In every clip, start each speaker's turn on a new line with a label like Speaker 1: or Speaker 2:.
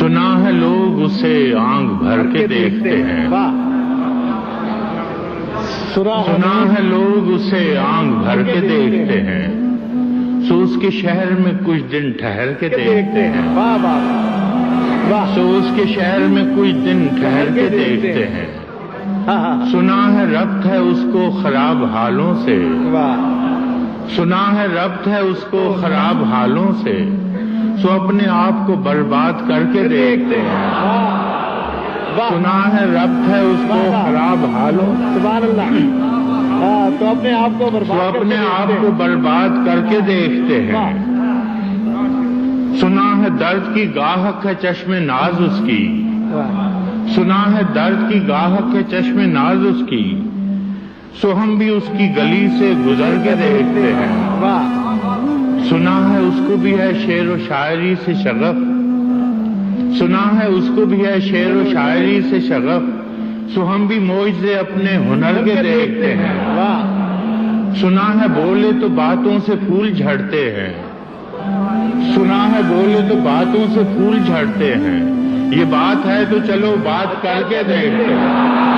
Speaker 1: सुना है लोग उसे आंख भर के देखते हैं, सुना है लोग उसे आंख भर के देखते हैं, सो उसके शहर में कुछ दिन ठहर के देखते हैं, सो उसके शहर में कुछ दिन ठहर के देखते हैं। सुना है रब्त है उसको खराब हालों से, सुना है रब्त है उसको खराब हालों से, सो अपने आप को बर्बाद करके देखते हैं। सुना है रब्त है उसको खराब हालों,
Speaker 2: सुभान अल्लाह। तो अपने आप को
Speaker 1: बर्बाद करके देखते हैं। सुना है दर्द की गाहक है चश्मे नाज उसकी, सुना है दर्द की गाहक है चश्मे नाज उसकी, सो हम भी उसकी गली से गुजर के देखते हैं। सुना है उसको भी है शेर व शायरी से शगफ, सुना है उसको भी है शेर व शायरी से शगफ, सो हम भी मौजे अपने हुनर के देखते हैं। सुना है बोले तो बातों से फूल झड़ते हैं, सुना है बोले तो बातों से फूल झड़ते हैं, ये बात है तो चलो बात करके देखते हैं।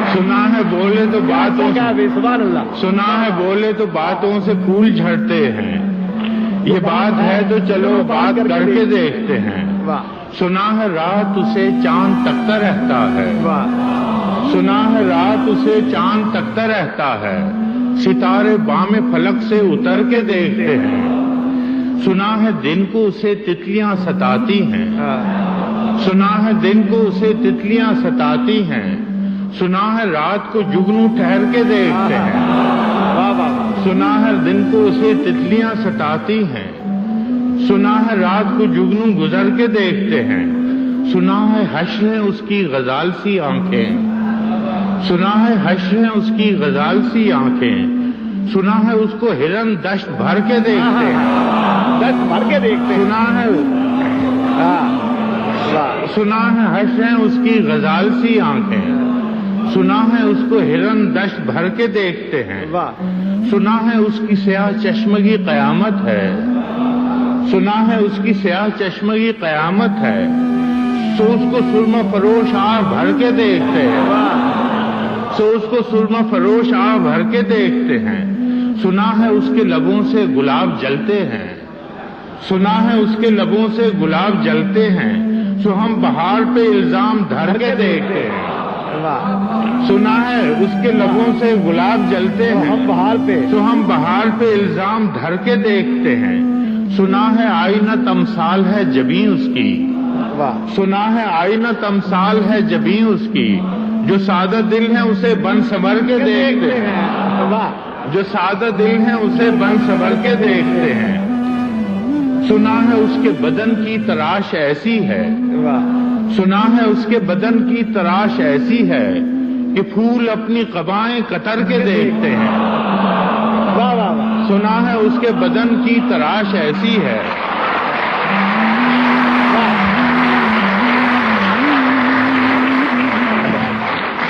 Speaker 1: सुना है बोले तो बातों से, सुना है बोले तो बातों से फूल झड़ते हैं, ये बात है तो चलो बात करके देखते हैं। सुना है रात उसे चांद तकता रहता है, सुना है रात उसे चांद तकता रहता है, सितारे बामे फलक से उतर के देखते हैं। सुना है दिन को उसे तितलियां सताती हैं, सुना है दिन को उसे तितलियां सताती हैं, सुना है रात को जुगनू ठहर के देखते हैं। सुना है दिन को उसे तितलियां सताती हैं, सुना है रात को जुगनू गुजर के देखते हैं। सुना है हश्र है उसकी गजाल सी आंखें, सुना है हश्र है उसकी गजाल सी आंखें, सुना है उसको हिरन दश्त भर के देखते हैं,
Speaker 2: दस्त भर के देखते हैं।
Speaker 1: सुना है सुना है हश्र है उसकी गजाल सी आंखें, सुना है उसको हिरन दश्त भर के देखते हैं। सुना है उसकी स्याह चश्मगी कयामत है, सुना है उसकी स्याह चश्मगी कयामत है, सो उसको सुरमा फरोश आ भर के देखते हैं, सो उसको सुरमा फरोश आ भर के देखते हैं। सुना है उसके लबों से गुलाब जलते हैं, सुना है उसके लबों से गुलाब जलते हैं, सो हम बहार पे इल्जाम धर के देखते हैं। सुना है उसके लबों से गुलाब जलते हैं, तो हम बहार पे इल्जाम धर के देखते हैं। सुना है आईना तमसाल है जबीं उसकी, सुना है आईना तमसाल है जबीं उसकी, जो सादा दिल है उसे बन संवर के देखते हैं, जो सादा दिल है उसे बन संवर के देखते हैं। सुना है उसके बदन की तराश ऐसी है, सुना है उसके बदन की तराश ऐसी है कि फूल अपनी कबाएं कतर के देखते हैं। सुना है उसके बदन की तराश ऐसी है,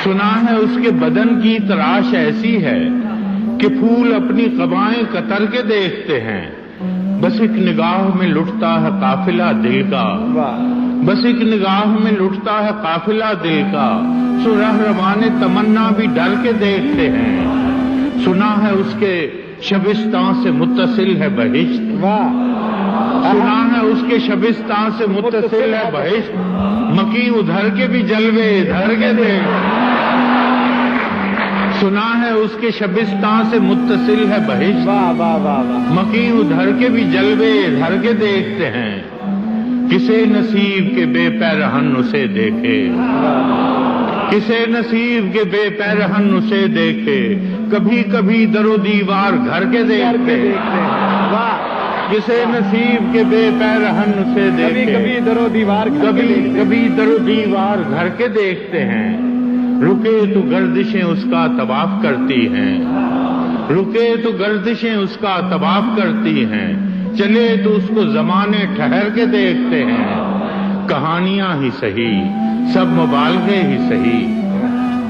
Speaker 1: सुना है उसके बदन की तराश ऐसी है कि फूल अपनी कबाएं कतर के देखते हैं। बस एक निगाह में लुटता है काफिला दिल का, बस एक निगाह में लुटता है काफिला दिल का, सो रहरवाने तमन्ना भी डर के देखते हैं। सुना है उसके शबिस्तान से मुत्तसिल है बहिश्त, सुना है उसके शबिस्तान से मुत्तसिल है बहिश्त, मकी उधर के भी जलवे इधर के देख। सुना है उसके शबिस्तान से मुत्तसिल है बहिश्त, मकी उधर के भी जलवे इधर के देखते हैं। किसे नसीब के बेपैरहन उसे देखे, किसे नसीब के बेपैरहन उसे देखे, कभी कभी दरो दीवार घर के देखते हैं। किसे नसीब के बेपैरहन उसे देखे,
Speaker 2: कभी दरो दीवार
Speaker 1: कभी दरो दीवार घर के देखते हैं। रुके तो गर्दिशें उसका तवाफ करती हैं, रुके तो गर्दिशें उसका तवाफ करती हैं, चले तो उसको जमाने ठहर के देखते हैं। कहानियां ही सही सब मुबालगे ही सही,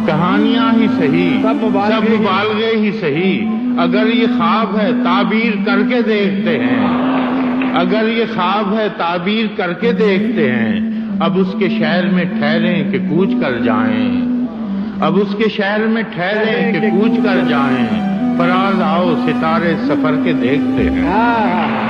Speaker 1: कहानियां ही सही सब मुबालगे ही सही, अगर ये ख्वाब है ताबीर करके देखते हैं, اگر یہ خواب ہے تعبیر کر کے دیکھتے ہیں، اب اس کے شہر میں ٹھہریں کہ کوچ کر جائیں، اب اس کے شہر میں ٹھہریں کہ کوچ کر جائیں، فراز آؤ ستارے سفر کے دیکھتے ہیں۔